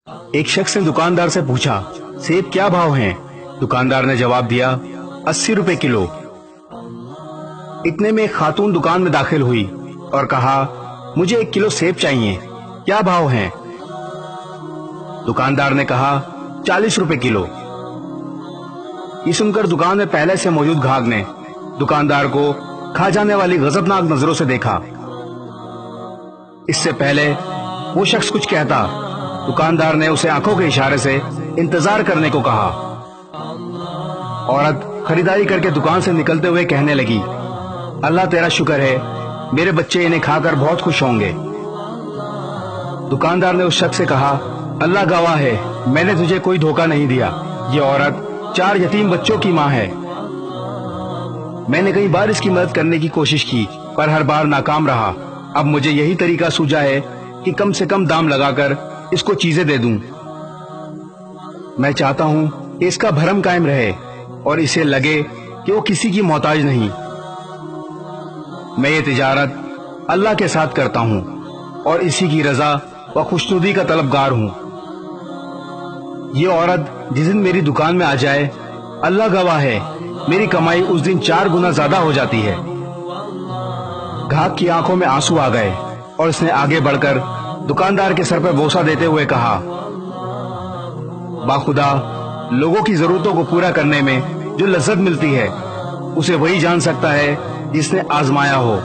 ایک شخص نے دکاندار سے پوچھا سیب کیا بھاؤ ہیں؟ دکاندار نے جواب دیا 80 روپے کلو۔ اتنے میں ایک خاتون دکان میں داخل ہوئی اور کہا مجھے 1 کلو سیب چاہیے، کیا بھاؤ ہیں؟ دکاندار نے کہا 40 روپے کلو۔ یہ سن کر دکان میں پہلے سے موجود گاہک نے دکاندار کو کھا جانے والی غضبناک نظروں سے دیکھا۔ اس سے پہلے وہ شخص کچھ کہتا، دکاندار نے اسے آنکھوں کے اشارے سے انتظار کرنے کو کہا۔ عورت خریداری کر کے دکان سے نکلتے ہوئے کہنے لگی، اللہ تیرا شکر ہے، میرے بچے انہیں کھا کر بہت خوش ہوں گے۔ دکاندار نے اس شخص سے کہا، اللہ گواہ ہے، میں نے تجھے کوئی دھوکہ نہیں دیا، یہ عورت 4 یتیم بچوں کی ماں ہے۔ میں نے کئی بار اس کی مدد کرنے کی کوشش کی پر ہر بار ناکام رہا۔ اب مجھے یہی طریقہ سوجا ہے کہ کم سے کم دام لگا کر اس کو چیزیں دے دوں۔ میں چاہتا ہوں کہ اس کا بھرم قائم رہے اور اسے لگے کہ وہ کسی کی محتاج نہیں۔ میں یہ تجارت اللہ کے ساتھ کرتا ہوں اور اسی کی رضا و خوشنودی کا طلبگار ہوں۔ یہ عورت جس دن میری دکان میں آ جائے، اللہ گواہ ہے، میری کمائی اس دن 4 گنا زیادہ ہو جاتی ہے۔ گاہک کی آنکھوں میں آنسو آ گئے اور اس نے آگے بڑھ کر دکاندار کے سر پر بوسہ دیتے ہوئے کہا، باخدا لوگوں کی ضرورتوں کو پورا کرنے میں جو لذت ملتی ہے اسے وہی جان سکتا ہے جس نے آزمایا ہو۔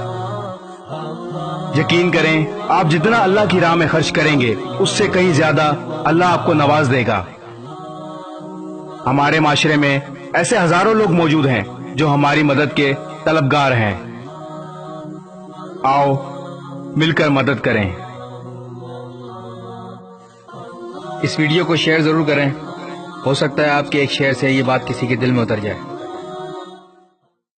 یقین کریں آپ جتنا اللہ کی راہ میں خرچ کریں گے اس سے کہیں زیادہ اللہ آپ کو نواز دے گا۔ ہمارے معاشرے میں ایسے ہزاروں لوگ موجود ہیں جو ہماری مدد کے طلبگار ہیں۔ آؤ مل کر مدد کریں۔ اس ویڈیو کو شیئر ضرور کریں، ہو سکتا ہے آپ کے ایک شیئر سے یہ بات کسی کے دل میں اتر جائے۔